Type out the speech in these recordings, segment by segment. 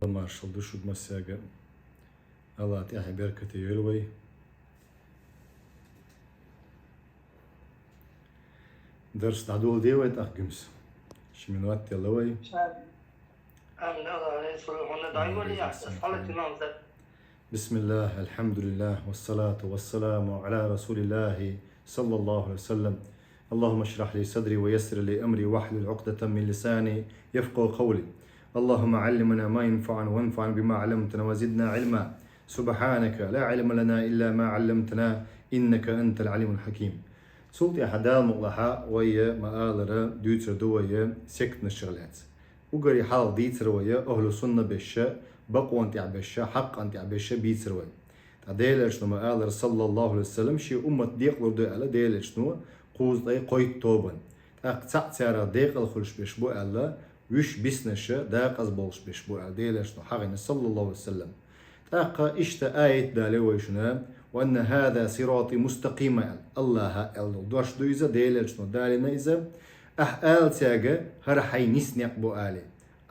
مارشال دشود مساجا الله تعالى بركة يلوي درس تعدول ديوي تأخجمس شمنوات يلوي بسم الله الحمد لله والصلاة والسلام على رسول الله صلى الله عليه وسلم. اللهم اشرح لي صدري ويسر لي أمري واحلل عقدة من لساني يفقه قولي. اللهم علمنا ما ينفعنا وانفعنا بما علمتنا وزدنا علما. سبحانك لا علم لنا إلا ما علمتنا إنك أنت العليم الحكيم. سلطي حدال مغلحة ويا مآلرة دوتر دوية سكت الشغلات وقري حال ديتر ويا أهل سنة بشا بقوا أنت عبشا حق أنت عبشا بيتر ويا تعديلش نما آلر صلى الله عليه وسلم شي أمة ديق لردو ألا ديلش نو قوز داي قويت توبن تاق تسارة ديق الخلش بشبو ألا وش بسنشا داق أزبولش بشبو ألا ديلش نو حقنا صلى الله عليه وسلم تاق إشتا آية دالي ويشنا وأن هذا صراطي مستقيما الله أل دوش دويزا ديلش نو دالينا إذا آل تاقا هرحي نسنق بو آلي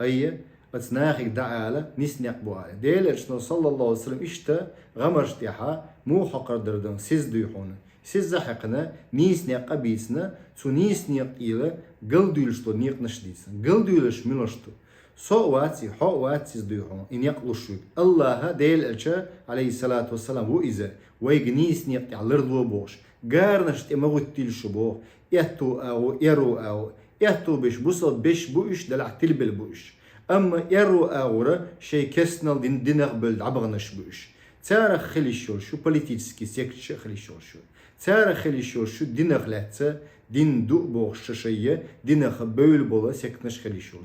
أي أتناخك دعالة نسنق بو آلي ديلش نو صلى الله عليه وسلم إشتا غمرشتيحا مو حقر دردن سيز دويحونا سيز زحقنا نسنق بيسنا سو نسنق إلا قل دويلشتو نيق نشديسنا قل دويلش ملوشتو صواتي حواتي دويحون إن يقلشوك الله ديلش عليه الصلاة والسلام هو إذا ويجنيس نيق علردو بوش قارنشت مغتيلشو بوه يهتو أو يرو أو يهتو بش بوصل بش بوش دلع تلبل بوش أما يرو أورا شي كسنال دينغ بلد عبغنش بوش تارا خلي شو بوليتيسكي سيكتش خلي شو تارا خلي شو دينغ لاتسا دين دو بوش شيء دينغ بول بولا سيكتنش خلي شو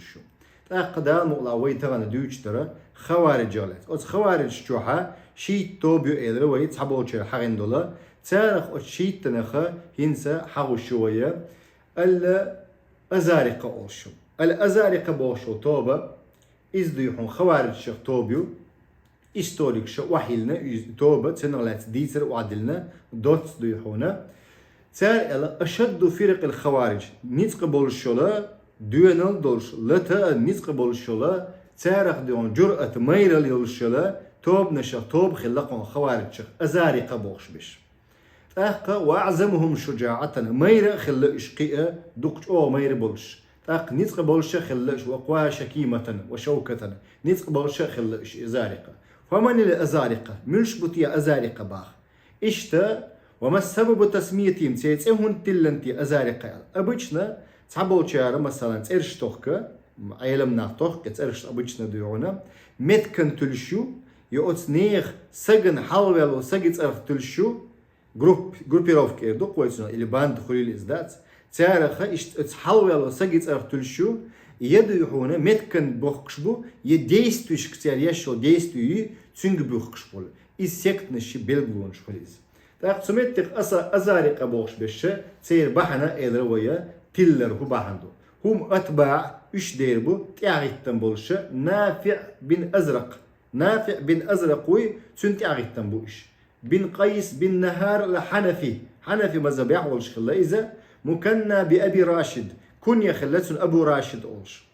تاقدان مقلا ويتغانا دوش ترى خوارج جالت أو خوارج شوحا شي توبيو إلر ويت حبوشر حقن دولا تارخ أشيت تنخا هنسا حاو شوية الأزارقة أوشو الأزارقة بوشو توبة إزديحون خوارج شخ توبيو إستوريك شو وحيلنا توبة تنغلات ديتر وعدلنا دوت ديحونا تار أشد فرق الخوارج نتق بولشولا دوينال دولش لتا نتق بولشولا تارخ ديون جرأة ميرال يولشولا توب نشخ توب خلقون خوارج شخ أزارقة بوش بش تاق وأعزمهم شجاعة ميرا خلا إشقية دقش أو ميرا بولش تاق نتق بولش خلا وقوا شكيمة وشوكة نتق بولش خلا إش أزارقة فمن الأزارقة مش بطيا أزارقة باخ إشتا وما السبب تسميتهم تيتسهون تلنتي أزارقة أبجنا تعبول شارة مثلا ترش توخك عيلمنا توخك ترش أبجنا ديونا متكن تلشو يوت نيخ سجن حلوة وسجن ترخ تلشو جروبيروفك إردو قويتنا اللي باند خليل إزدات تارخ إتحلوة وسجن ترخ تلشو يدو يحونا متكن بوخكشبو يديستوش كتير يشو ديستوي تنج بوخكشبول إسيكت نشي بيلبلونش خليز تاق سميتك أزارق بوخش بشة تير بحنا إدروية تيلر هو بحندو هم أتباع إش ديربو تياغيتن بولشة نافع بن أزرق وي تنتي أغيتن بوش بن قيس بن نهار حنفي مذهب يحولش خلا إذا مكنا بأبي راشد كن يخلتن أبو راشد أولش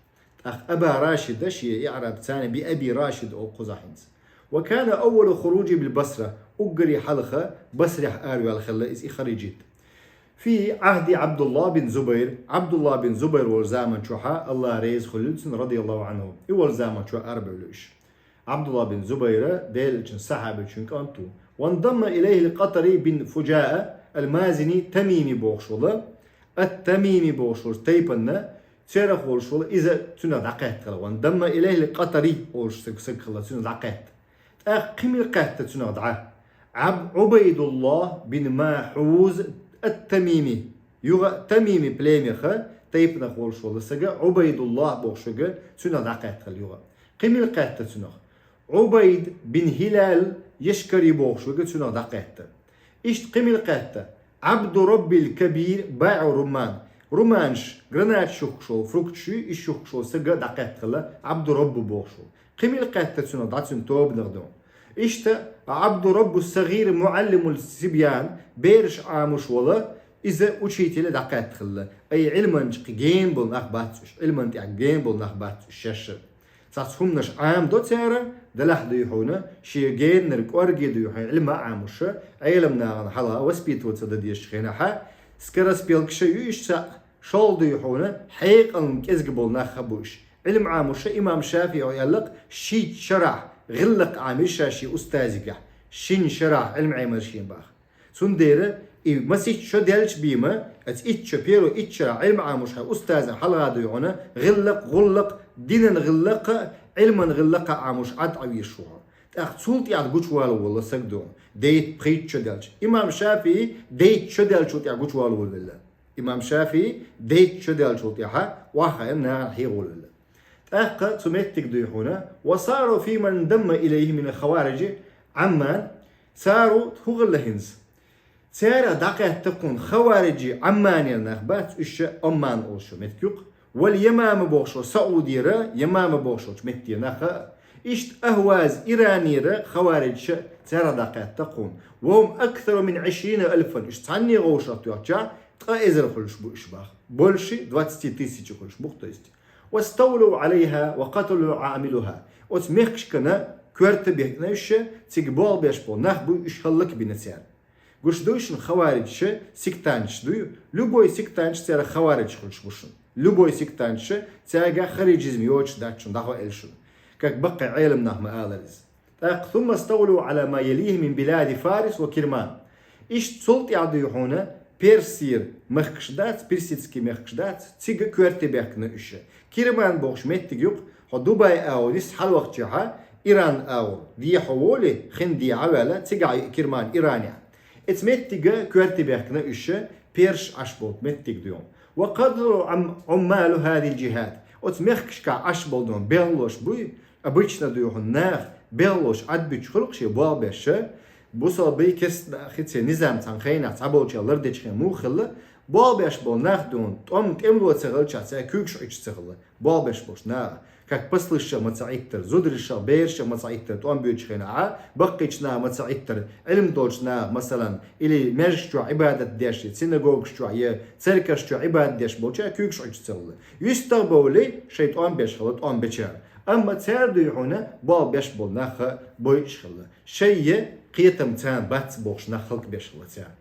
أبا راشد شيء يعرب ثاني بأبي راشد أو قزحنز وكان أول خروجي بالبصرة أقري حلقة بصرح آري على خلا إذ خرجت في عهد عبد الله بن زبير والزامن شوحا الله ريز خلدسن رضي الله عنه والزامن شو أربع لوش عبد الله بن زبير ديل صحابة شنكانتو وانضم إليه القطري بن فجاء المازني تميمي بوخشولا التميمي بوخشول تيبنا تشرخ بوخشول إذا تنا دقات وانضم إليه القطري أوش سكلا تنا دقات قيم القات تنا دعاء عبيد الله بن ماحوز التميمي يغا تميمي بليميخا تيبنا بوخشول سجا عبيد الله بوخشوجا تنا دقات اليوغا قيم القات تنا عبيد بن هلال يشكري بوخشو قلت شنو دقيت إيش قيم القاتة عبد رب الكبير باع رومانش غرنات شوكشو فروكتشو إيش شوكشو سجا دقيت خلا عبد رب بوخشو قيم القاتة شنو دعتن توب نغدون إيش عبد رب الصغير معلم السبيان بيرش عامش ولا إذا أشيتي لدقيت خلا أي علما جيم بول نخباتش علما جيم بول نخباتش شاشة تصهم نش عام دو تيارة دلح دو يحونا شي جين نرك أرجي دو يحونا علم عاموش علمنا حلا وسبيت وتصدد يشخينا ح سكرس بيلكش يش شال دو يحونا حقيقة كزقبل نخبوش علم عاموش إمام شافعي يلق شي شرح غلق عامشة شي أستاذك شين شرح علم عامر شين باخ سنديرة مسيح شو دلش بيما اتش بيرو اتش علم عاموش أستاذ حلا دو يحونا غلق دينا غلق علما غلق عاموش عد عويشوها تأخذ يعني قوش والو والله سجدون ديت بخيت شدالش إمام شافعي ديت شدالش يعني قوش والو والله إمام شافعي ديت شدالش يعني واحد إنها هي والله تأخذ سمعت تقدي هنا وصاروا في من انضم إليه من الخوارج عمان صاروا هو اللهنز سارة دقيقة تكون خوارجي عمان النخبات إيش أمان أوشو متكوك واليمام بوشو سعودي را يمام بوشو متي نخا إشت أهواز إيراني را خوارج سارة دقيقة تكون وهم أكثر من 20,000 إشت عني غوشة تيوتشا تقايزر خلش بو إشباخ بولشي 20,000 خلش بوختيستي واستولوا عليها وقتلوا عاملها وتميخش كنا كورت بيهنش تيقبال بيشبو نخبو إشهلك بنسيان قوش دوشن خوارج سيكتانش دوي لوبوي سيكتانش تيرا خوارج خلش بوشن لوبوي سيكتانش تياغا خارجيزم يوش داتشن داخو إلشن كاك بقى علم نحو آلرز ثم استولوا على ما يليه من بلاد فارس وكرمان إيش تسلطي عدو هنا بيرسير مخشدات بيرسيتسكي مخشدات تيجا كورتي بيكنا إيش كرمان بوش متجوك دبي أو نس حال وقت جها إيران أو دي حوالي خندي عوالة تيجا كرمان إيرانيا اتمتجا كورتي بيكنا إيش بيرش عشبوت متجديون وقدروا عمال هذه الجهات اتمخشكا عشبولدون بيلوش بوي обычно دوهن ناخ بيلوش عدبيش خلقشي بالبشه بوصل بي كس خيتي نظام تنخينا تعبولش لردش مو خله بالبش بول ناخ دون توم تملو تسغلش تاع كوكش ايش تسغله بالبش بوش نا كاك بسلش ما تعيتر زودرش بيرش ما تعيتر توم بيوش خينا بقيتنا ما تعيتر علم دولشنا مثلا الى مجشو عباده داش سيناغوغشو يا تركشو عباده داش بوچا كوكش ايش تسغله يستقبولي شيطان بيش خلط ام بچار اما تردي هنا بالبش بول ناخ بويش خله شيء قيتم تان بات بوش نخلق بيشلتان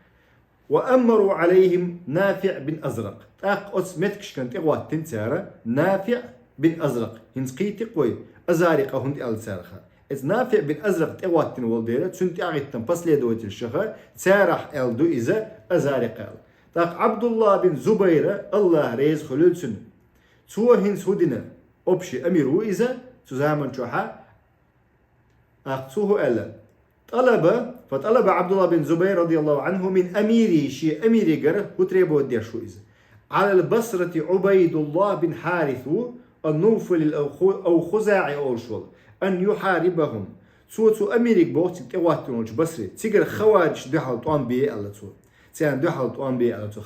وأمروا عليهم نافع بن أزرق تاق أسمتكش كنت إغوات تنتارة نافع بن أزرق هنس قيتي قوي أزارق هند ألسارخة إذ نافع بن أزرق إغوات تنوالديرة تنتي أغيتن بس ليدويت الشخر تارح ألدو إذا أزارق أل تاق عبد الله بن زبيرة الله ريز خلول سن تسوى هنس هدنا أبشي أميرو إذا تزامن شوحا أقصوه ألا فطلب عبد الله بن زبير رضي الله عنه من أميره شيء أميري قره وتريبو الديشو إذا على البصرة عبيد الله بن حارث النوفل أو خزاعي أوشول أن يحاربهم سوتو أميريك بوقت تقواتنوش بصري تيجر خوارج دحل طوان بيه ألا تو تيان دحل طوان بيه ألا تو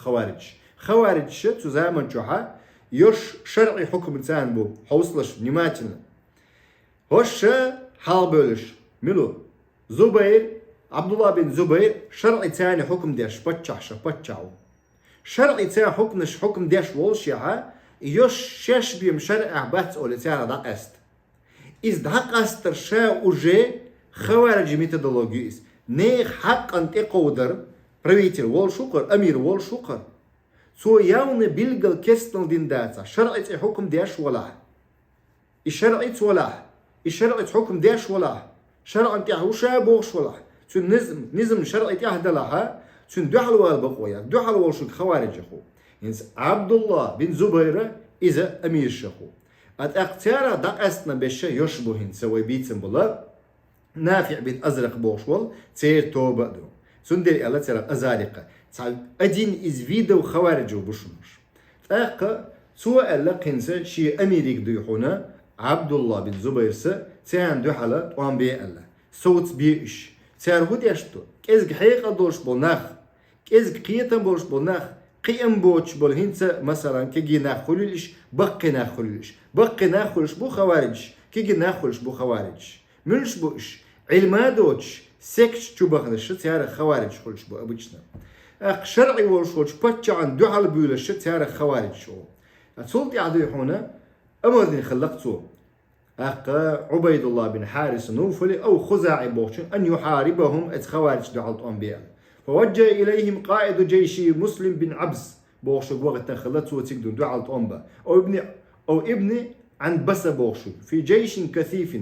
خوارج شو زامن جوحا يوش شرعي حكم تان بو حوصلش نماتنا هوش حال بولش ملو زبير عبد الله بن زبير شرعي تاني حكم ديش بتشعو شرعي تاني حكم ديش والشيعة يوش شش بيم شرع بات أولي تاني داق است إز داق استر شا وجي خوارج ميتودولوجي نيخ حق أنت قودر بريتر وول شكر أمير وول شكر سو ياون بيلقل كستن دين داتا شرعي تاني حكم ديش ولا الشرعي ولا الشرعي حكم ديش ولا شرع انت وشا بوش ولا تون نظم شرعي تهدى لها تون دحلوا البقويا دحلوا شو خوارج اخو ينس عبد الله بن زبير اذا امير شخو اتاختار دقستنا بش يشبهن سوي بيتن بلا نافع بن ازرق بوشول تير توبه دو سندري الله ترى ازارقه ادين از فيديو خوارج وبشمش اق سواء لقنس شي اميريك ديحونا عبد الله بن زبير تان دحلة وان بي الله صوت بيش تار هو ديشتو كيزك حقيقة دولش بولناخ كيزك قيتن بولش بولناخ قيم بوش بولهنسا مثلا كيجي ناخلش بقي ناخلش بو خوارج كيجي ناخلش بو خوارج ملش بوش علما دوش سكش تبغنش تار خوارج خلش بو ابوشنا اق شرعي ولش باتش عن دحل بيولش تار خوارج شو اتصلت عدو هنا امر خلقتو عبيد الله بن حارس نوفل أو خزاعي بوشن أن يحاربهم خوارج دعوت أنبياء، فوجه إليهم قائد جيش مسلم بن عبس بوشو وقت خلت وتقدون دعوت أنبا أو ابن عن بس بوشو في جيش كثيف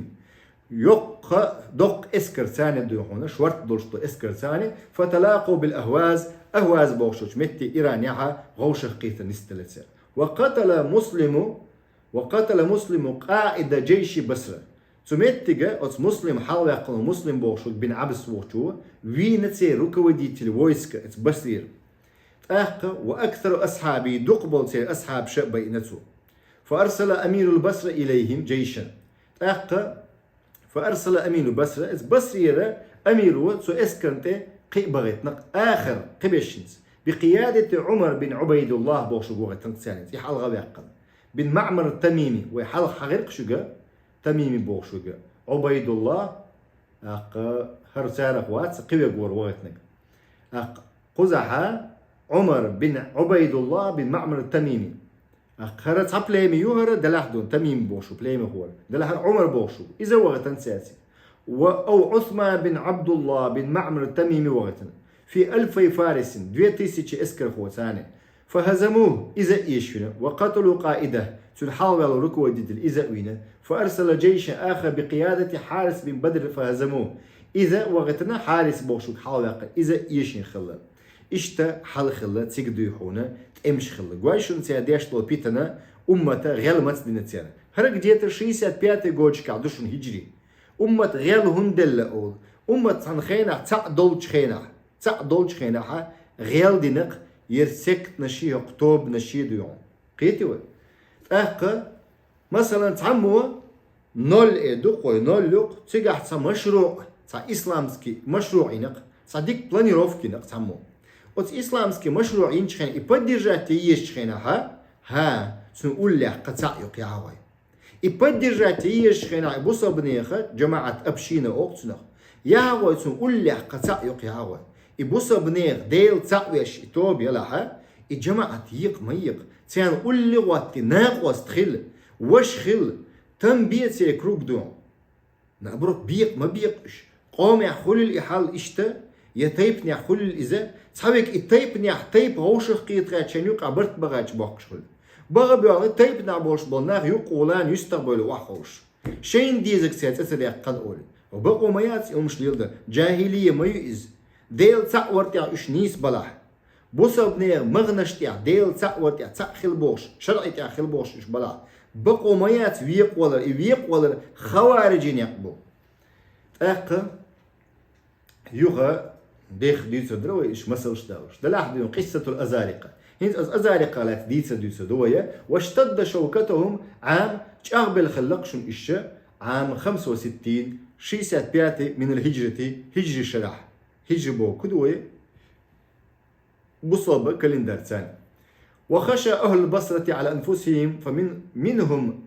يق دق اسكر ثاني دوحونا شورت دولشتو اسكر ثاني فتلاقوا بالأهواز بوشوش متي إيرانيها غوش قيت نستلسر وقتل مسلم قائد جيش بصرة تمتجا أت مسلم حاول يقول مسلم بوشو بن عبس بوشو وينتي ركودي تلويسك ات بصير وأكثر أصحابي دقبل تي أصحاب شعبي نتو فأرسل أمير البصرة إليهم جيشا فأرسل أمير البصرة ات بصيرة أمير سو اسكنتي قبغت آخر قبشنز بقيادة عمر بن عبيد الله بوشو بوغتن ثاني يحال غبي يقل بن معمر التميمي ويحال حغيرق شجا تميمي بوشوجا عبيد الله هرسارق وات قوي غور وغتنك قزحا عمر بن عبيد الله بن معمر التميمي خرت بليمي يهر دلحدون تميم بوشو بليمي هو دلح عمر بوشو اذا وغتن سياسي او عثمان بن عبد الله بن معمر التميمي وغتن في 1000 فارس 2000 اسكر خوتاني فهزموه إذا إيشفنا وقتلوا قائده تنحاول ركوة ضد الإزاوينة فأرسل جيش آخر بقيادة حارس بن بدر فهزموه إذا وغتنا حارس بوشوك حاول إذا إيشين خلا إشتا حل خلا تقديحونا تأمش خلا قوايشون تياديش طول بيتنا أمتا غير متدينتيانا هرق ديتا 65 جوج كعدوشون هجري أمت غير هندل أول أمت تنخينا تعدولش خينا غير دينق يرسك نشي اكتوب نشي ديون قيتوا مثلا تعمو نول ادو قوي نول لوق تيجح تا مشروع تا اسلامسكي مشروعينق صديق بلانيروفكي نق تعمو وت اسلامسكي مشروعين شخين يبدرجات يشخينها ها سنقول له قطع يقعوي يبدرجات يشخينها بوصا بنيخه جماعه ابشينا اوقتنا يا هو سنقول له قطع يقعوي يبوسا بنيغ ديل تاويش توب يلاها الجماعة يق ميق تيان قولي واتي ناقوس تخل وش خل تم بيت يكروك دون نابروك بيق ما بيقش قوم يحول الإحال إشتا يتيب نحول الإزا تحاويك التيب نحتيب هوشخ قيت غاتشان يوق عبرت بغاتش باقشخل بغا بيوغي تيب نعبوش بلناغ يوق ولان يستقبل وحوش شين ديزك سياتة يقن أولي وبقوا ما ياتي أمش ليلدا جاهلية ما يؤذ ديل تاورتيا اش نيس بلاح بوسا بنير مغنشتيا ديل تاورتيا خلبوش شرعتيا خلبوش اش بلاح بقوا ميات ويق ولا خوارجين يقبو يوغا ديخ ديتو دروي اش مسلش داوش دلاح ديون قصة الأزارقة هنت الأزارقة لات ديتو دوية واشتد شوكتهم عام تشاغبل خلقشن إشا عام 65 شيسات بياتي من الهجرة هجري شرح هجبوا كدوي بصوبة كالندر ثاني وخشى أهل البصرة على أنفسهم منهم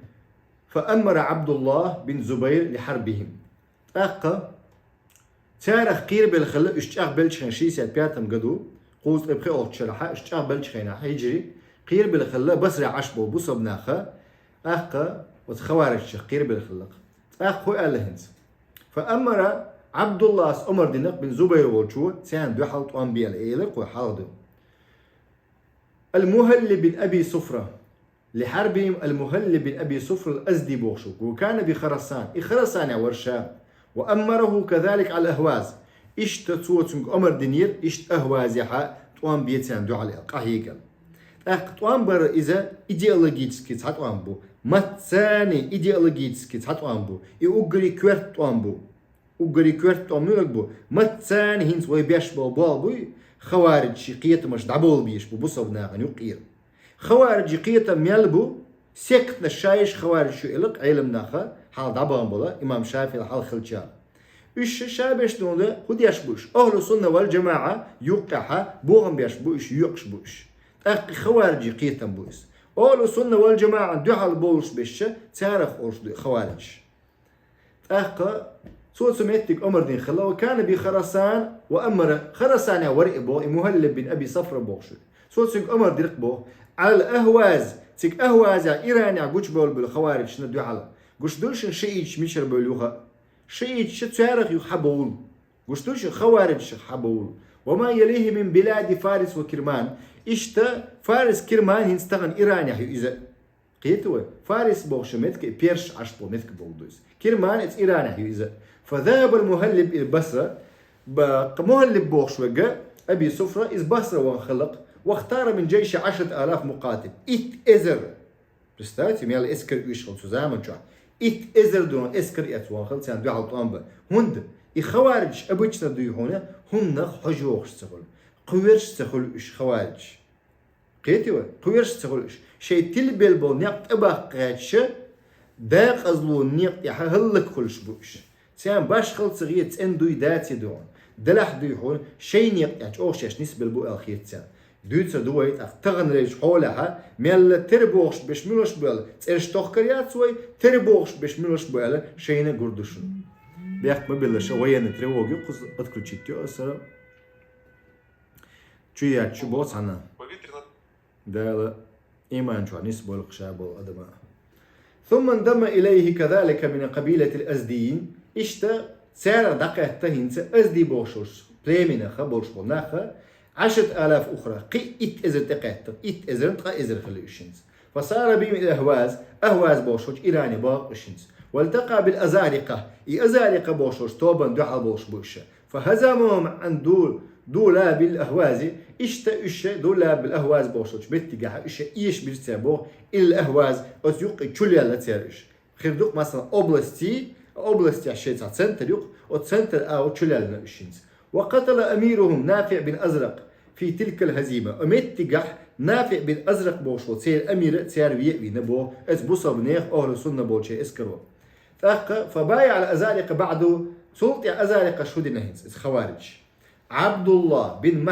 فأمر عبد الله بن زبير لحربهم تاريخ قير بالخلاء اشتاق بلشخين شيسة بياتم قدو قوز ابخي أوت شرحة اشتاق بلشخين هيجري قير بالخلاء بصري عشبه بصوب ناخا وتخوارج قير بالخلاق هو ألهنس فأمر عبد الله عمر دينق بن زبير والشو سان دو حلط أنبياء الإيلق وحاضر المهل بن أبي صفرة لحربهم المهل بن أبي صفرة الأزدي بوشوك وكان بخرسان ورشا وأمره كذلك على الأهواز إشت تسوتنك أمر دينير إشت أهوازيحا توان بيتان دو على القهيقل توان بر إذا إيديولوجيتسكي تحطوان بو متساني إيديولوجيتسكي تحطوان بو إيوغري كويرت توان بو وقري كورت أميرك بو متسان هنس ويبيش بو خوارج شقية مش دعبول بيش بو بصوبنا غني وقير خوارج شقية ميلبو سكت نشايش خوارج شو إلق علم ناخا حال دعبان بولا إمام شافعي حال خلجان إيش شابش نوده خد يشبوش أهل السنة والجماعة يوقعها بوغم بيشبوش يوقش بوش خوارج شقية بوش أهل السنة والجماعة دوحال بوش بيش تعرف خوارج سو سمعتك أمر دين خلا وكان بخرسان وأمر خرسان ورقبو مهلب بن أبي صفر بوشو سو سمعتك أمر دي رقبو على الأهواز تك أهواز إيراني عقوش بول بالخوارج ندو على قشدلش شيء مشر بلوها شيء شتعرف يحبول قشدلش خوارج حبول وما يليه من بلاد فارس وكرمان إشتا فارس كرمان هنستغن إيران يحيو إذا قيتوا فارس بوشمتك بيرش عشبو متك بولدوز كرمان إتس إيران يحيو إذا فذهب المهلب إلى البصرة مهلب بوشوجا أبي سفرة إز بصرة وانخلق واختار من جيش 10,000 مقاتل إت إزر بستات يميال إسكر يشغل تزامن شو إت إزر دون إسكر يتوانخل سان دو عالطان هند خوارج أبوشنا دو هنا هن حجوش سخل قويرش سخل إش خوارج قيتوا قويرش سخل إش شيء تلبل بو نقط أباقاتش داق أزلو نقط يحهلك كلش بوش سان باش خلط صغير إن دوي داتي دون دلح دوي هون شيء نقط يعني أوشش نسبة البو الخير سان دويتسا دويت أختغن ريش حولها ميل تربوش بش ملوش بيل تسيرش توخكريات سوي تربوش بش ملوش بيل شينا قردشون بيحك مبيلا شوية نتريوغي قص أذكر تشيتيو أسرا تشويات شو بوص عنا دالا إيمان شو نسبة القشاب والأدماء ثم انضم إليه كذلك من قبيلة الأزديين إشتا سعر دقه تهينس أزدي بوشوش بليمنا خبوش بناخا 10,000 أخرى قي إت إزر تقاتل إت إزر تقا إزر خليوشنز فصار بهم إلى أهواز بوشوش إيراني باقشنز والتقى بالأزارقة أزارقة بوشوش توبا دعا بوش بوشة فهزمهم عن دولا بالأهوازي إشتا دولا بالأهواز بوشوش بتجاه إشتا إيش بيرتبو الأهواز أتيوق تشولي على تيرش خيردوق مثلا أوبلاستي عشان سنتر يوق وسنتر أو تشولي على إشينز وقتل أميرهم نافع بن أزرق في تلك الهزيمة أمتجح نافع بن أزرق بوشو سير أمير سير ويأوي نبو أسبوسا بنيخ أهل سنة بوشي إسكرو فبايع على أزارق بعده سلطة أزارق شهود نهينز خوارج عبد الله بن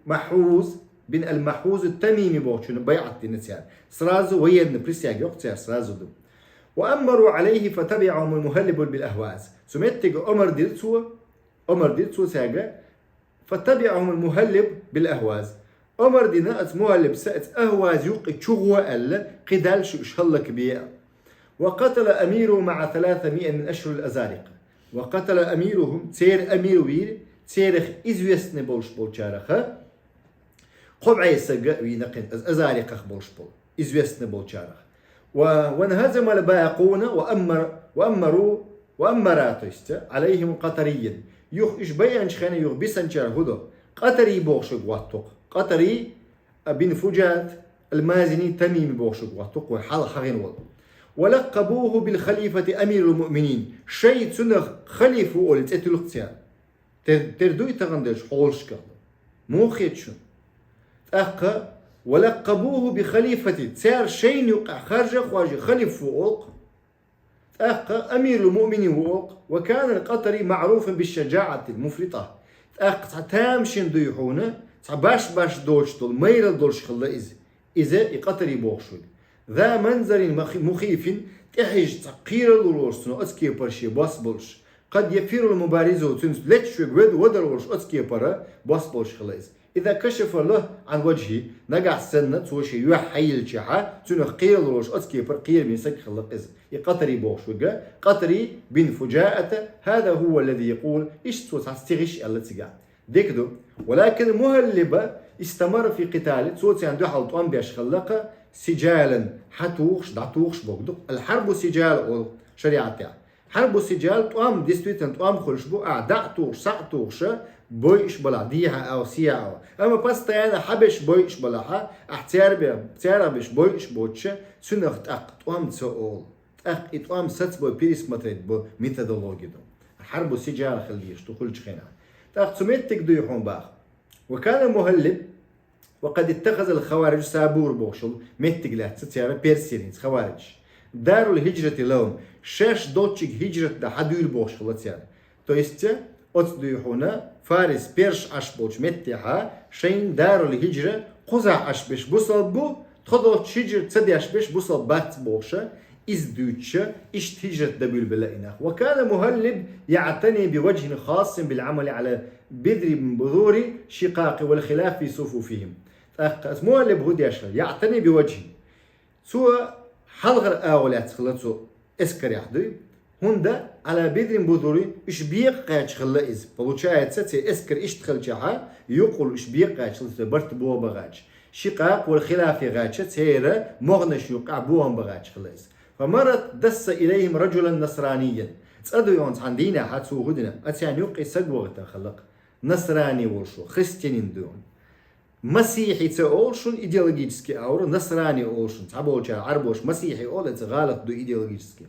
محوز بن المحوز التميمي بوشو بيعت نسيان سرازو وين بريسياج يقتير سرازو دو وأمروا عليه فتبعهم المهلب بالأهواز سمتج أمر ديتسو ساجا فتبعهم المهلب بالأهواز أمر دينا مهلب سأت أهواز يوقي تشغوة ألا قدال شهلك بيئة وقتل أميره مع 300 من أشهر الأزارقة وقتل أميرهم تير أمير وير تيرخ إزويسن بولشارخة قبعي سجا وينقن أزارقة بولشبول إزويسن بولشارخ وانهزم الباقون وأمراتست عليهم قطريا يخ إش بيان شخانة يخ بيسنشار هدو قطري بوشق واتوق قطري بن فجات المازني تميم بوشق واتوق وحال حغين ول ولقبوه بالخليفة أمير المؤمنين شيء تنخ خليفة أولت اتلقتيان تردوي تغندش حولشك مو خيتشون أقا ولقبوه بخليفة تسار شيء يقع خارج خواجي خليفة أولق أقا أمير المؤمنين ووق وكان القطري معروفا بالشجاعة المفرطة أقا تامشن ديحونا باش دوش دول ميل دولش خلا إذا قطري بوخشول ذا منظر مخيف تحج تقير الورسنو أتكي برشي باس بولش قد يفير المبارز وتنس لتش ودرورش أتكي برا باس بولش خلا إذا كشف له عن وجهه نقع سنة توشي يحيل شحا تنخ قيل روش أتكي بر قيل من سك خلق إذ قطري بوشوجا قطري بن فجاءة هذا هو الذي يقول إيش تستغش الله تجا ديكدو ولكن مهلبة استمر في قتال صوت عنده حلط أم بيش خلقه سجالا حتوخش دعتوخش بوكدو الحرب سجال أو شريعة حرب سجال تقام ديستويتن تقام خلش بو أعدعتوش سعتوش بويش بلا ديها أو سياعة أما بس تيانا حبش بويش بلاها احتيار بش بويش بوتش سنخ تقام تسؤول تقام ست بو بيريس متريد بو ميثودولوجي دو حرب سجال خليش تخلش خينا تقسمت تقدو يحون باخ وكان مهلب وقد اتخذ الخوارج سابور بوشل متقلات ستيارة بيرسيرينز خوارج دار الهجرة لهم شاش دوتشيك هجرة دا حدول بوشل تيارة تو يستيا أتصديحونا فارس بيرش أشبوش متها شين دار الهجرة قزع أشبش بوصل بو تخدو تشجر تصدي أشبش بوصل بات بوشة إزدوتشة إشت هجرة دبول بلائنا وكان مهلب يعتني بوجه خاص بالعمل على بذور شقاق والخلاف في صفوفهم مهلب هو دياشر يعتني بوجه سوى حلغر آولات خلطو эскер яхды. Хунда على بدر بذوري إيش بيقعش خلا إز فبوشاهد ستة إسكر إيش تخل جها يقول إيش بيقعش خلا برت بوه بغاش شقاق والخلاف غاش سيرة مغنش يقع بوهم بغاش خلا إز فمرت دس إليهم رجلا نصرانيا تسأدوا يونس عن دينا حاتسو هدنا أتيان يقع سجوة خلق نصراني ورشو خريستيانين دون مسيحي تأولشون إيديولوجيسكي أور نصراني أولشون تعبوش عربوش مسيحي أول غلط دو إيديولوجيسكي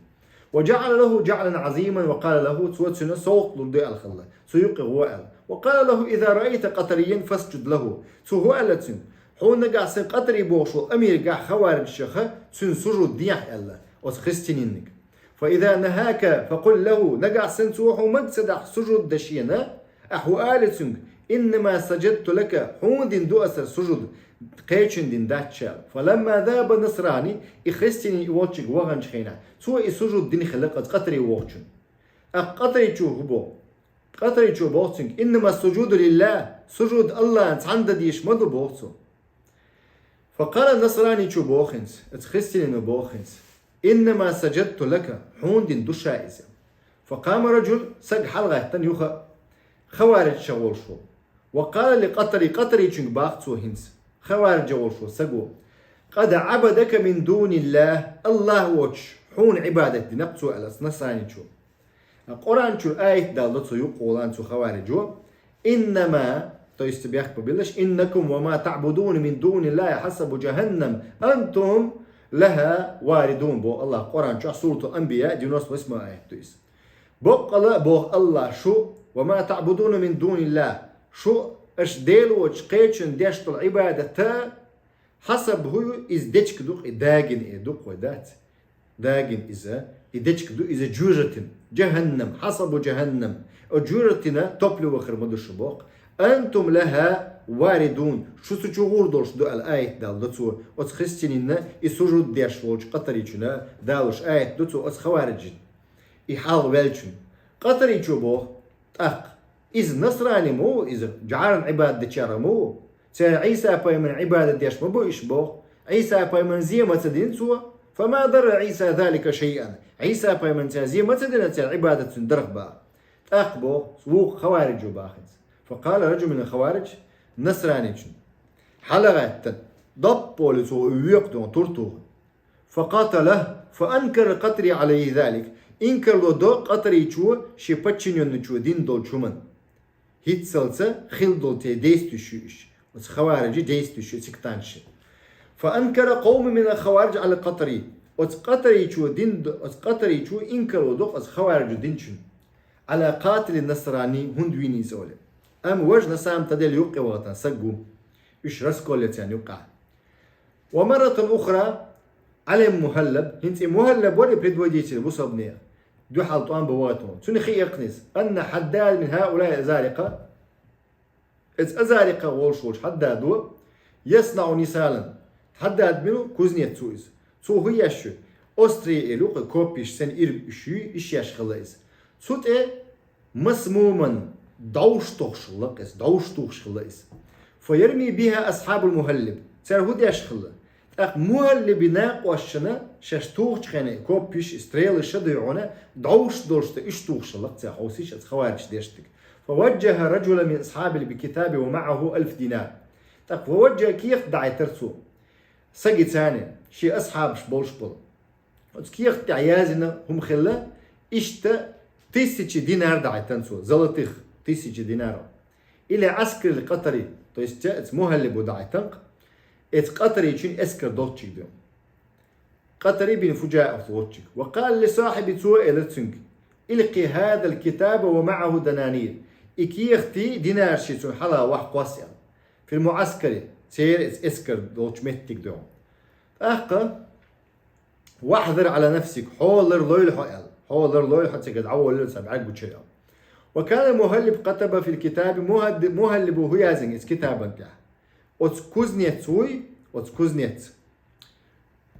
وجعل له جعلا عظيما وقال له توتسنا صوت لدي الخلا سيقي غوال وقال له إذا رأيت قطريا فاسجد له سو لتن حون نقع سن قطري بوشو أمير قع خوارج شخة سن سجد ديح ألا وسخستنينك فإذا نهاك فقل له نقع سن سوحو مقصد سجد دشينا أحو آلتن إنما سجدت لك حون دين دو أسر سجد قيتشن دين داتشال فلما ذاب نصراني إخرستني إواتشك وغنش خينا سوى سجود دين خلقت قطري واتشن قطري شو هبو قطري شو بوتشنك إنما السجود لله سجود الله أنت عند ديش مدو بوتشو فقال النصراني شو بوخنس اتخرستني بوخنس إنما سجدت لك حون دين دو شائزة فقام رجل سق حلقة تنيوخا خوارج شغول شو وقال قطري شنك باختو هنس خوارج شو سقو قد عبدك من دون الله وجه حون عبادة نقصو على نصراني شو القرآن شو آية دالتو يقولان شو خوارجو إنما تيستبيخ ببلش إنكم وما تعبدون من دون الله حسب جهنم أنتم لها واردون بو الله قرآن شو سورة الأنبياء دي نص اسمها آية تويس بقلا بو الله شو وما تعبدون من دون الله شو اش ديلو اش قيتشن ديشت العبادة حسب هو إز ديشك دوق داقن دوق ودات داقن إذا إديشك دوق إذا جورتن جهنم حسب جهنم وجورتنا تبلو وخر مدو الشبوق أنتم لها واردون شو سجور دولش دو الآية دال دوتو أتس خريستينينا إسوجود ديش ووج قطريشنا دالوش آية دوتو أتس خوارجين إحال والشن قطريشو بوخ أق إذا نصراني مو إذا جعلن عبادة دشارة مو سير عيسى باي من عبادة ديش مو إشبوخ عيسى باي من زي ما تدين سوا فما ضر عيسى ذلك شيئا عيسى باي من زي ما تدين سير عبادة درغ با أقبو سوق خوارج باخذ فقال رجل من الخوارج نصراني حلقة ضب بوليسو ويقدون ترتوه فقاتله فأنكر قطري عليه ذلك إنكر له دو قطري شو شبتشن شو دين دول شومن هيت سلسة خيل دول تي ديستوشيش بس خوارجي ديستوشي سكتانش فأنكر قوم من الخوارج على قطري وس قطري شو دين وس قطري شو إنكر له دو خوارج دينشن على قاتل النصراني هندويني زوله أم وجه نسام تدل يوقع وقتا سقو إيش رسكولت يعني يوقع ومرة أخرى على مهلب هنتي مهلب ولا بريد وديتي بوصبنيه دو حالطوان بواتهم سنخي يقنس أن حداد من هؤلاء زارقة أزارقة والشوش حدادو يصنع نسالا حداد منه كوزنية سويس سو هو يشو أستري إلوق كوبيش سن إرب شو إيش يشخلايس سوت مسموما دوش تخشلايس فيرمي بها أصحاب المهلب سير هو يشخلا مهلب ناقوشنا ششتوخ خانه كوبيش استريل الشديعونه دوش إيش توخشلق تاخوسيش خوارج ديشتك فوجه رجل من أصحابه بكتابه ومعه 1000 دينار فوجه كيخ دعي ترسو سقي ثاني شي أصحاب شبول كيخ دعيازنا هم خلا إشتا 1000 دينار دعي تنسو زلطيخ 1000 دينار إلى عسكر القطري تو است مهلب ودعي تنق قطري يشين اسكر دوتشيك ديو قطري بين فجاء دوتشيك وقال لصاحب سوء لتسنك القي هذا الكتاب ومعه دنانير اكيختي دينار شيتون حلا واحد قاسيا في المعسكر سير اسكر دوتشمتك ديو احقا واحذر على نفسك حولر لويل حتى قد عول سبعك بتشيل وكان المهلب كتب في الكتاب مهلب هو يازن كتابا وتكوزنيت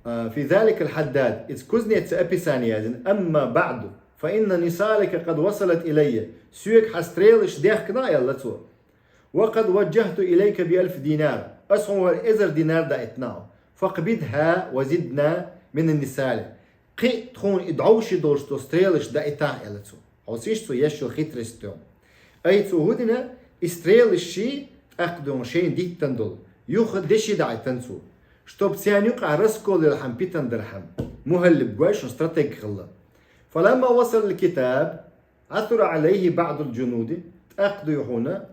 في ذلك الحداد اتكوزنيت أبيسانيازن أما بعد فإن نصالك قد وصلت إلي سيك حستريلش ديخكنا يلا تو وقد وجهت إليك ب1000 دينار أسعو إزر دينار دا إتناو فاقبضها وزدنا من النسال قي تخون ادعوش دولشتو ستريلش دا إتاع إلتو عوسيشتو يشو خيترستو أيتو هدنا استريلش شي أقدون شين دي تندل يوخد دشي داعي تنسو شتوب تسيان يقع رسكو للحم بيتن درحم مهلب جواش استراتيج خلا فلما وصل الكتاب عثر عليه بعض الجنود أقدوا هنا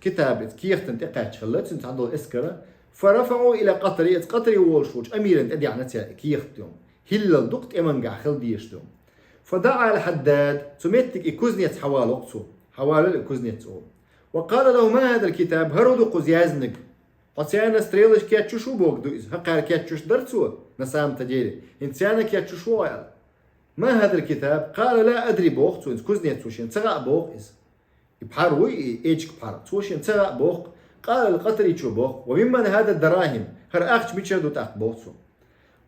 كتابة كيختن تقاش خلت تنتعدل إسكرة فرفعوا إلى قطري وولشوش أميرا تدي عنتها كيختهم هلا الدقت إمن قع خل ديشتهم فدعا الحداد تمتك إكوزنيت حوالو الإكوزنيت وقال له ما هذا الكتاب هرودو قزيازنك قصيانا ستريلش كياتشو شو بوك دوئز هقار كياتشوش درتسو نسام تجيري انتيانا كياتشو شو ما هذا الكتاب قال لا أدري بوك تو انت كوزنيت توشين تغا بوك إز بحاروي إيجك بحار توشين تغا بوك قال القطري شو بوك وممن هذا الدراهم هر أخش بيتشادو تاق بوكسو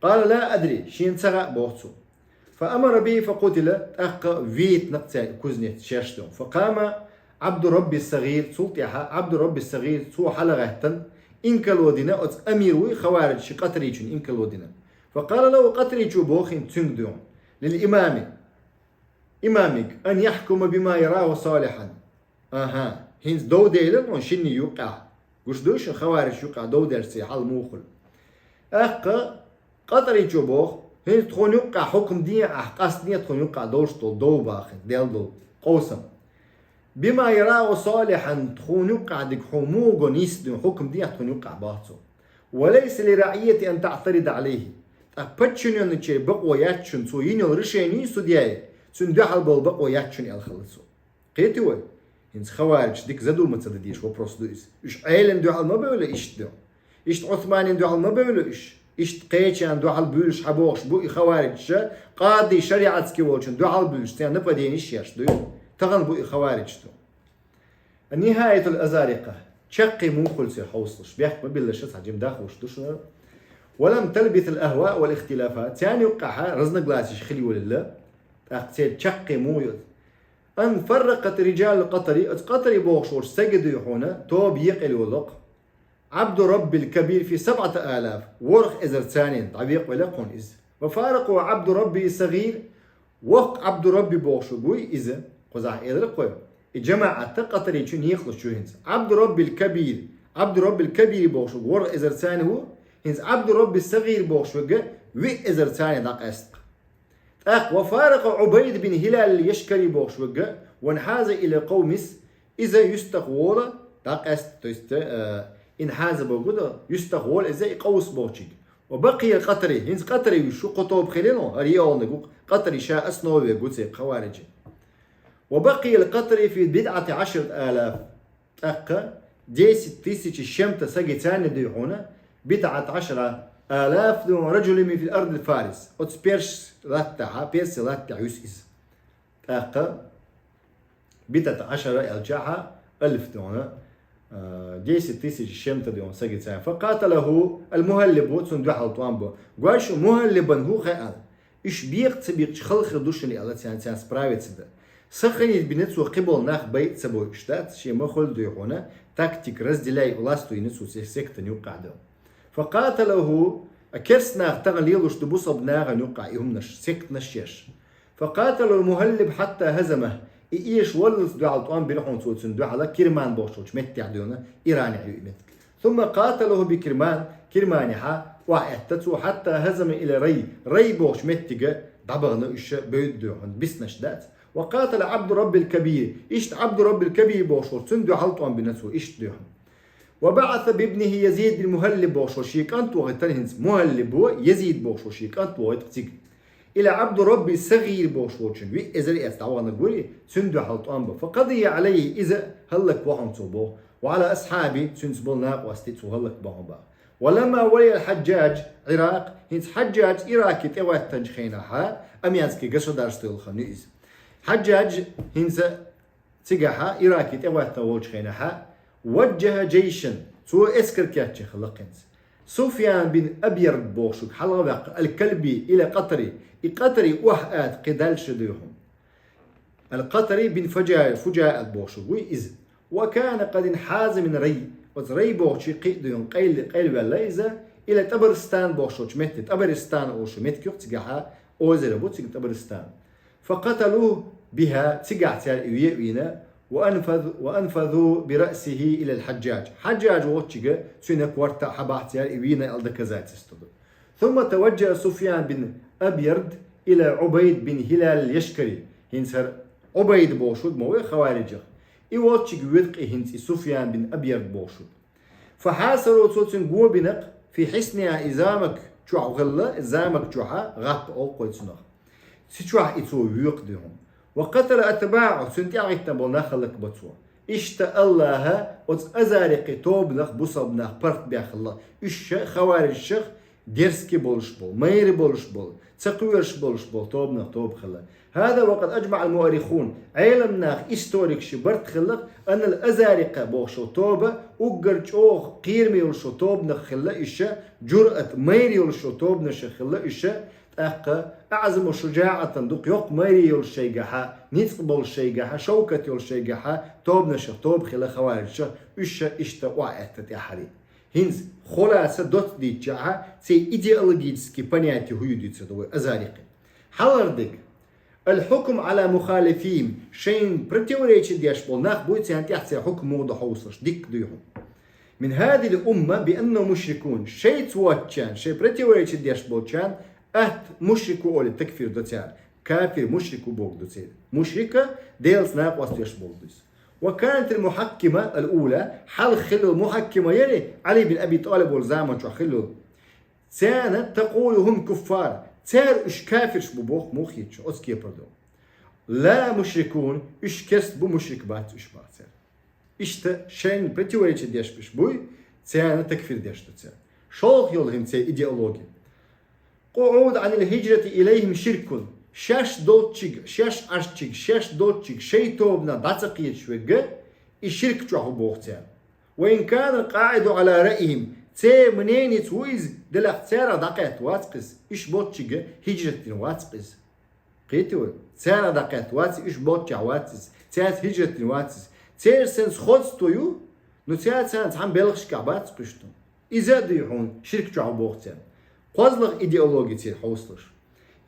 قال لا أدري شين تغا بوكسو فأمر به فقتل أق فيت نقطة كوزنيت شاشتهم فقام عبد ربي الصغير سلطيحة عبد ربي الصغير سو حلقة إنك الودنا أت أميروي خوارج شي قطريشون إنك الودنا فقال له قطريشو بوخين تنقدون للإمام إمامك أن يحكم بما يراه صالحا هنز دو ديلن ونشني يوقع وش دوش خوارج يوقع دو درسي حال موخل أق قطريشو بوخ هنز تخون يوقع حكم دي أحقاس دي تخون يوقع دوش دو باخن ديل دو قوسم بما يراه صالحا تخون يوقع ديك حموغو نيسدن حكم دي تخون يوقع باطو وليس لرعية أن تعترض عليه أبتشن ينشي بقوة ياتشن سو ينو رشيني سودياي سندحل بول بقوة ياتشن يالخلصو قيتي وي هنز خوارج ديك زدو ما تصدقيش وبروس دويس إش عيلن دوحل ما بيولا إشت دو إشت عثمانين دوحل ما بيولا إشت قيتشان دوحل بيولش حبوش بو خوارج قاضي شريعة سكيولشن دوحل بيولش تيان نبقى دينيش ياش دو تغن بو خوارج دو النهاية الأزارقة تشقي مو خلصي حوصلش بيحكي ما بيلا شت عجيم داخل وشدوش ولم تلبث الأهواء والاختلافات ثاني وقعها رزنا قلاسيش خلي ولله تأخذ تشقي مو أن فرقت رجال القطري بوغشور سجدوا هنا توب يقل ولق عبد رب الكبير في 7000 ورخ إزر ثانين طبيق ولقون إز وفارقوا عبد ربي الصغير وق عبد ربي بوغشور قوي إذا قزح إذر قوي جماعة قطري شون يخلص شو هنز عبد رب الكبير بوغشور ورخ إزر ثاني هو هنز عبد ربي الصغير بوغشور وي إزر ثاني داق أست وفارق عبيد بن هلال يشكري بوغشور وانحاز إلى قومس إذا يستقول داق أست انحاز بوغدا يستقول إذا يقوس بوغشيك وبقي القطري هنز قطري وشو قطوب خلينو ريال نقول قطري شاء أسنوي قلت خوارجي وبقي القطري في 12000 10 الشمت سجي ثاني ديحونا 12000 رجل من في الأرض الفارس وتسبيرش لاتها بيرس لاتها يسئس 12000 الجاحة 1000 دون 10 الشمت ديون سجي ثاني فقاتله المهلب وتسن دوحل طوامبو قاش مهلبا هو خيال إيش بيق خلخ دوشني على تسان سبرايفت ده سخني بنتسو قبل ناخ بيت سبو اشتات شي مخل ديحونا تكتيك رزدلاي ولاستو ينسو سيكتن يوقع ده فقاتله أكرسنا تغليلوش تبوصب ناغا يوقع يهمنش سكت نشيش فقاتل المهلب حتى هزمه إيش ولس دعال طوان بيرحون سوتسن دعال كرمان بوشوش متي عدونا إيراني عيومتك ثم قاتله كرماني وحتى حتى هزم إلى ري بوش متيجا دبغنا إيش بيدوهن بسنش دات وقاتل عبد رب الكبير إيش عبد رب الكبير بوشوش سندو حلطوان بنسو إيش دوهن وبعث بابنه يزيد المهلب بوشوشيك أنتو غتنهنز مهلب يزيد بوشوشيك أنتو غتقتيك إلى عبد ربي الصغير بوشوشن وي إذا أستعوانا قولي سندو حلطوان فقضي عليه إذا هلك وحن صبوه وعلى أصحابي سنسبولنا واستيتسو هلك بهم ولما ولي الحجاج عراق هنز حجاج إراكي توات تنجخينها أميانسكي قصو دارستو الخنيز حجاج هنز تقاها إراكي توات تنجخينها وجه جيشا سو اسكر كاتش خلقنز سفيان بن أبير بوشك حلوق الكلبي إلى قطري وحقات قدال شديهم القطري بن فجاء البوشك وإذ وكان قد انحاز من ري بوشي قيدون قيل بالليزة إلى تبرستان بوشوش متت تبرستان أوش متكيوك تجاها أوزر بوتسك طبرستان فقتلوه بها تقع تال إيوينا وأنفذوا برأسه إلى الحجاج حجاج ووتشيغا سينك ورتا حباح تال إيوينا ألدكزات استدو ثم توجه سفيان بن أبيرد إلى عبيد بن هلال اليشكري هنسر عبيد بوشود موي خوارجه إيواتشيغ ويدق هنس سفيان بن أبيرد بوشود فحاصروا توتن قوبنق في حسنها إزامك شو غلة إزامك شوها غط أو قوتنا سيشوح إتو ويقدهم وقتل أتباعه سنتي عيتنا نخلق بطوة إشتا الله أزارقي توبنخ بصبنخ برت بيخ الله إش خوارج الشيخ ديرسكي بولش بول ميري بولش بول تقويرش بولش بول توبنخ توب خلا هذا وقد أجمع المؤرخون علمناخ إستوريك شبرت خلق أن الأزارقة بوشو توبة وقرج أوخ قيرمي يلشو توبنخ خلا إشا جرأة ميري يلشو توبنخ خلا إشا أعزم شجاعة دق يق ميري يلشيقها نتقبل الشيقها شوكة يلشيقها توب نشخ توب خلا خوارج إشا إشتا وعيتت أحري هنز خلاصة دوت دي جاها سي إيديولوجيتسكي بنياتي هو يديتس دوي أزاريقي حلردك الحكم على مخالفين شين برتوريتش دياش بولناخ بويتسي هانتي أحسي حكم موضح حوصلش ديك ديهم من هذه الأمة بأنه مشركون شي تواتشان شي برتوريتش دياش بولشان مشركو أولي تكفير دوتيار كافر مشركو بوك دوتير مشركة ديلس ناق واستيش بولدس وكانت المحكمة الأولى حل خلو محكمة يلي علي بن أبي طالب والزامن شو خلو كانت تقول هم كفار تار إش كافر شبو بوخ موخيتش أسكي بردو لا مشركون إش كست بو مشرك بات إش باتر إشتا شين برتوريتش دياش بش بوي تانا تكفير دياش دوتير شوخ يولهم تي إيديولوجي قعود عن الهجرة إليهم شرك شاش دوتشيغ شاش أشتشيغ شاش دوتشيغ شي توبنا داتقيت شويغ الشرك تشوحو بوختير وإن كان القاعد على رأيهم تي منين يتويز دلاختير دقيت واتقس إش بوتشيغ هجرة واتقس قيتو تيرا دقيت واتس إش بوتشيغ واتس تيات هجرة واتس تير سنس خودستويو نو تيات سنس عم بلغش كعبات قشتو إذا ديحون شرك تشوحو بوختير قوزلغ إيديولوجيتي حوصلش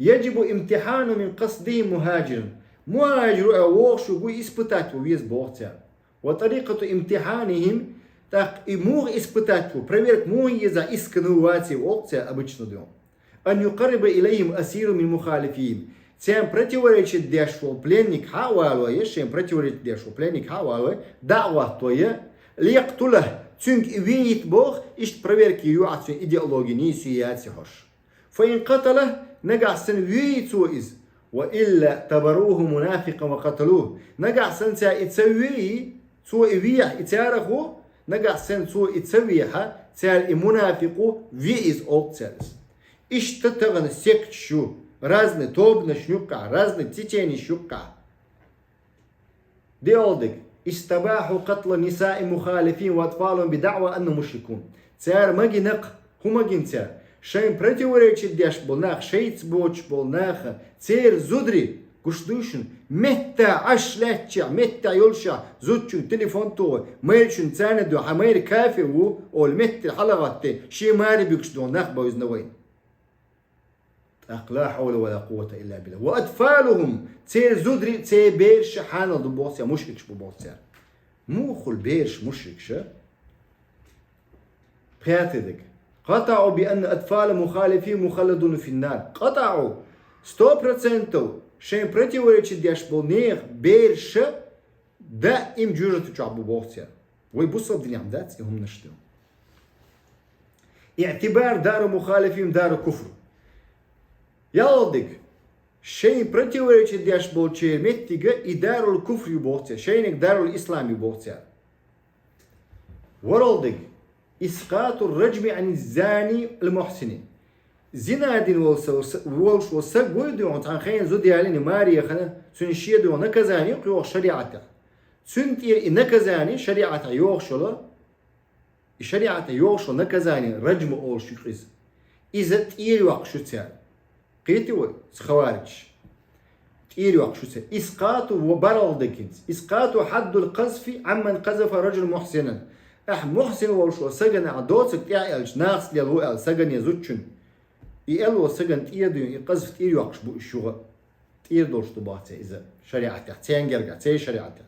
يجب امتحان من قصده مهاجر أوغشو بوي إسبتاتو ويز بوغتير وطريقة امتحانهم так и мог испытать его, проверить мой за искануватив опция обычно дом. أن يقرب إليهم أسير من مخالفين. Тем противоречит дешево пленник хавалое, чем противоречит дешево пленник хавалое, дава тое, ликтулах, цунг видит Бог, ишт проверки юацин идеологии не сиятихош. فإن قتله نجع سن ويتو إز وإلا تبروه منافقا وقتلوه نجع سن تسوي سو إبيح إتارخو نجع سن سو إتسويها تال منافقو ويز أوكتالس إيش تتغن سيكت شو разные тобны шнюка разные течения шука ديولدك استباحوا قتل نساء مخالفين وأطفالهم بدعوى أنهم مشركون تار ماجي نق هما جنتار شين противоречит деш болнах шейц боч болнаха цер зудри куштушин метта ашлетча метта يولشا زوتشون تليفون تو ميرشن تاندو حمير كافر و اول مت حلقات شي ماري بيكشدون نخ بوز نوين لا حول ولا قوة إلا بالله وأطفالهم تير زودري تي بيرش حانا ضبوطيا مشركش ببوطيا مو خل بيرش مشركش بياتدك قطعوا بأن أطفال مخالفين مخلدون في النار قطعوا 100% شين противоречит دياش болнех بيرش دا им جوجت تشعبوا بوطيا ويبصوا الدنيا عمدات هم نشتو اعتبار دار مخالفين دار كفر يالدك شيء противоречит دياش болчер متيجا إدارة الكفر يبوطيا شيء دار الإسلام يبوطيا ورالدك إسقاط الرجم عن الزاني المحسن زنا دين والش وسق ويدو عن خين زودي علينا ماريا خنا سنشيد ونكزاني يوخ شريعته سنتي نكزاني شريعته يوخ شلا شريعته يوخ شو نكزاني رجم أول شخص إذا تير وقت شو تسال قيتوا خوارج تير وقت شو تسال إسقاط وبرالدكنت إسقاط حد القذف عمن قذف رجل محسنا محسن والش وسجن عدوتك تعالج ناس للوال سجن يزوجن يقلو سجن تير ديون يقذف تير يوقش بو الشغل تير دوش تبعته إذا شريعته تينجرجع تي شريعته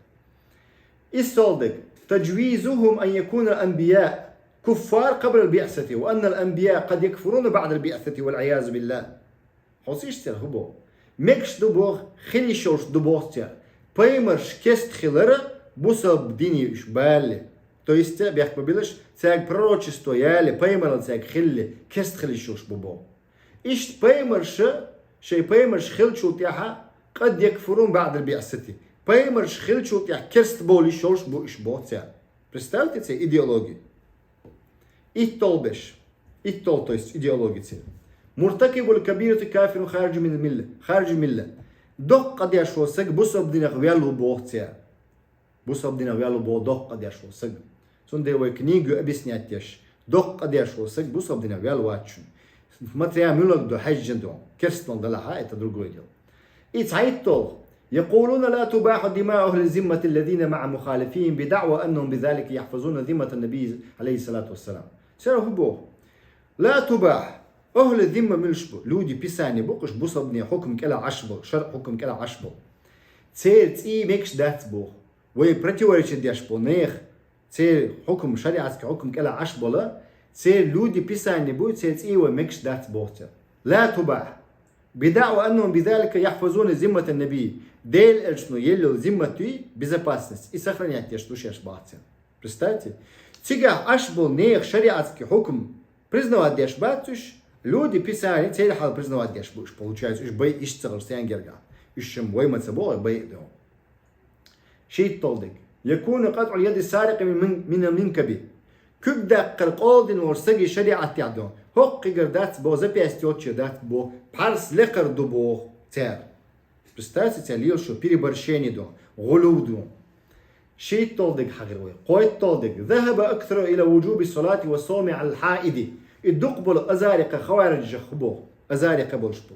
الصادق تجويزهم أن يكون الأنبياء كفار قبل البعثة وأن الأنبياء قد يكفرون بعد البعثة والعياذ بالله حوسيش تر هبو مكش دبوغ خلي شوش دبوغ تر بايمرش كست خلره بوسب ديني شبالي то есть бях побилиш цег пророчество яли паймер цег خلي كست خلي شوش ببو إيش بايمرش شيء بايمرش خل شو تياها قد يكفرون بعد البعثة بايمرش خل شو تياها كست بولي شوش بو إيش بو تيا представьте себе идеологию إيتولبش إيتول то есть идеология مرتكب الكبيرة كافر خارج من الملة خارج الملة دق قد يشو سج بوسب دينا غيالو بو تيا بوسب دينا غيالو بو دق قد يشو سج سون دي وكنيجو أبيسنياتيش دق قد يشو سج بوسب دينا غيالو واتشون متريا ملك دو حج دو كرستون دلها يتدرجوا يدل إتعيتول يقولون لا تباح دماء أهل الذمة الذين مع مخالفين بدعوى أنهم بذلك يحفظون ذمة النبي عليه الصلاة والسلام سيره بو لا تباح أهل الذمة ملشبو لودي بيساني بوقش بوصبني حكم كلا عشبو شرع حكم كلا عشبو تسير تي ميكش دات بو وي برتيوريش دياشبو نيخ تسير حكم شريعة حكم كلا عشبو لا تسير لودي بيساني بو تسير تي وميكش دات بوتر لا تباح بدعوى أنهم بذلك يحفظون ذمة النبي ديل اشنو يلو ذمتي безопасность и сохранять те что шеш бахтя представьте тига ашбо нех шариатский حكم признавать деш бахтуш люди писали цель хал признавать деш буш получается иш бей иш цагар сянгерга ишем вой мацабо бей до شيء толдик يكون قطع اليد السارق من المنكب كبدا قرقودن ورسجي شريعة تعدون هق قردات بو запястье дат бо парс лекар дубо тер представьте лил что переборщение до غلو до شيء толдик حقيقي قوي толдик ذهب أكثر إلى وجوب الصلاة والصوم على الحائض الدقبل أزارق خوارج خبو أزارق بولشبو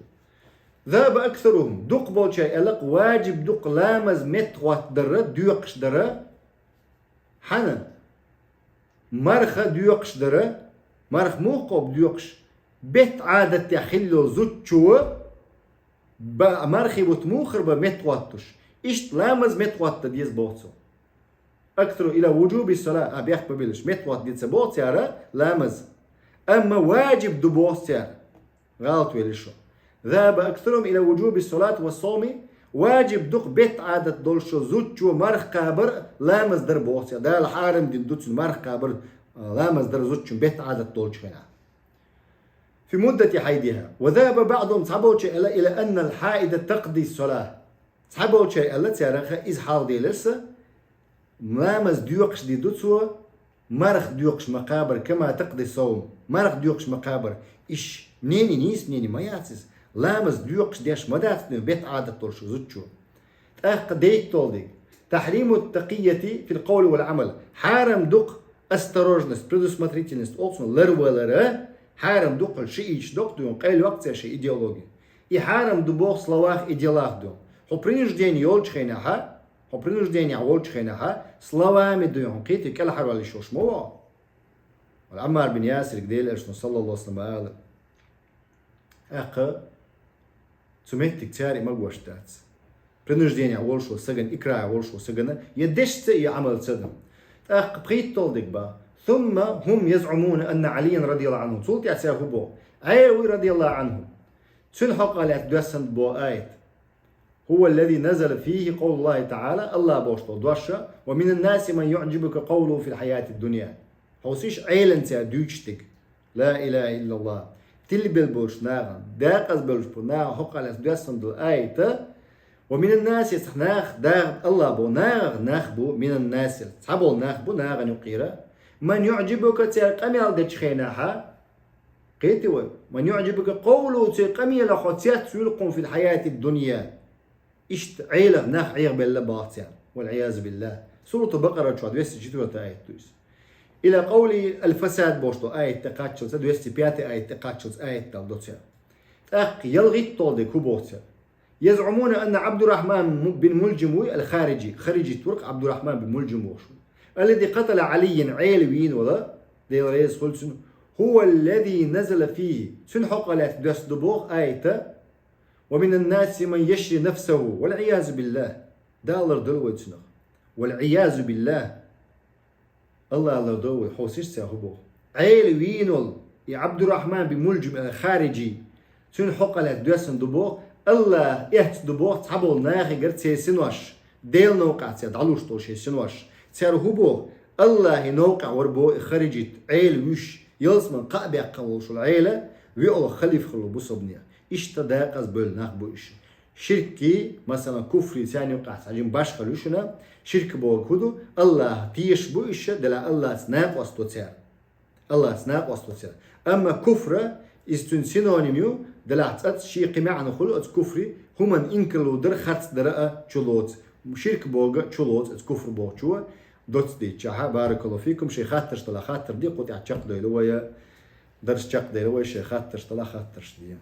ذهب أكثرهم دقبل شيء ألق واجب دق لامز متوات درة ديوقش درة حنا مرخ ديوقش درة مرخ موقب ديوقش بيت عادة يحلو زوتشو مرخي بتموخر بمتواتش إيش لامز متوات ديز بوتسو أكثر إلى وجوب الصلاة أبيح ببلش متوات ديز بوتس يارا لامز أما واجب دبوس يارا غلط ويلشو ذهب أكثرهم إلى وجوب الصلاة والصوم واجب دق بيت عادة دولشو زوتشو مرخ كابر لامز در بوتس يارا ده الحارم دين دوتس مرخ كابر لامز در زوتشو بيت عادة دولش هنا في مدة حيدها وذهب بعضهم صحبوا شيء إلى أن الحائدة تقضي الصلاة صحبوا شيء التي يرخى إزحار دي لسه ملامز ديوقش دي دوتسو مرخ ديوقش مقابر كما تقضي الصوم مرخ ديوقش مقابر إيش نيني نيس نيني ما يعتز لامز ديوقش ديش مدات بيت عادة طرش زوتشو ديك تولديك تحريم التقية في القول والعمل حارم دق осторожность предусмотрительность olsun лервелere حارم دق شيء دق دون قيل وقت شيء идеология и حارم дубох словах и делах дон хо принуждение олчхенаха хо принуждение олчхенаха словами дон قيت كل حرالي شوش مو عمار بن ياسر قديل ارشنا صلى الله عليه وسلم قال اق تمتك تاري ما غوشتات принуждение олшо саган икра олшо сагана يدشت يعمل صدم اق بقيت تولدك با ثم هم يزعمون أن عليا رضي الله عنه صوت يعساه بو أيوي رضي الله عنه سنحق على دوسن بو آيت هو الذي نزل فيه قول الله تعالى الله بوشتو دوشة ومن الناس من يعجبك قوله في الحياة الدنيا حوسيش عيلن تا دوشتك لا إله إلا الله تلبل بوش ناغن داقز بوش بو ناغ حق على دوسن دو آيت ومن الناس يسحناخ داغ الله بو ناغ ناخبو من الناس صحبو ناخبو ناغن يقيره من يعجبك تيقمي الدجخينها قيتوا من يعجبك قوله تيقمي لخوتيات سيلقون في الحياة الدنيا إشت عيلة ناخ عيغ بالله باطيا والعياذ بالله سورة بقرة شو دوست جتوة آية تويس إلى قول الفساد بوشتو آية تقاتشلس دوست بياتي آية تقاتشلس آية تالدوتيا يلغي الطول دي كوبوتيا يزعمون أن عبد الرحمن بن ملجموي الخارجي خارجي ترك عبد الرحمن بن ملجموي الذي قتل عليا عيلوين ولا ديريز خلصن هو الذي نزل فيه سن حقلات دس دبوغ آية ومن الناس من يشري نفسه والعياذ بالله دالر دلوت سنة والعياذ بالله الله الله دو حوسيش سيهبوغ عيل وينول يا عبد الرحمن بملجم الخارجي سن حقلات دس دبوغ الله احت دبوغ تحبول ناخي قرد سيسنوش ديل نوقع تسيد علوش طوشي سنوش تسير هبوغ الله نوقع وربو خارجيت عيل وش يلسمن قابع قولش العيلة ويقول خليف خلو بصبنيا اشتداقز بول بوش شركي مثلا كفري ثاني وقعت عجين باش خلوشنا شرك بول كدو الله تيش بوش دلا الله سناق وستوتير الله سناق وستوتير اما كفر استن سينونيميو دلا تات شي قماع خلو كفري هما انكلو در خط درا چلوت شرك بوغ چلوت كفر بوغ چو دوت دي تشاها بارك الله فيكم شي خاطر طلا خاطر دي قطع تشق ديلو ويا درس تشق ديلو ويا شي خاطر طلا خاطر دي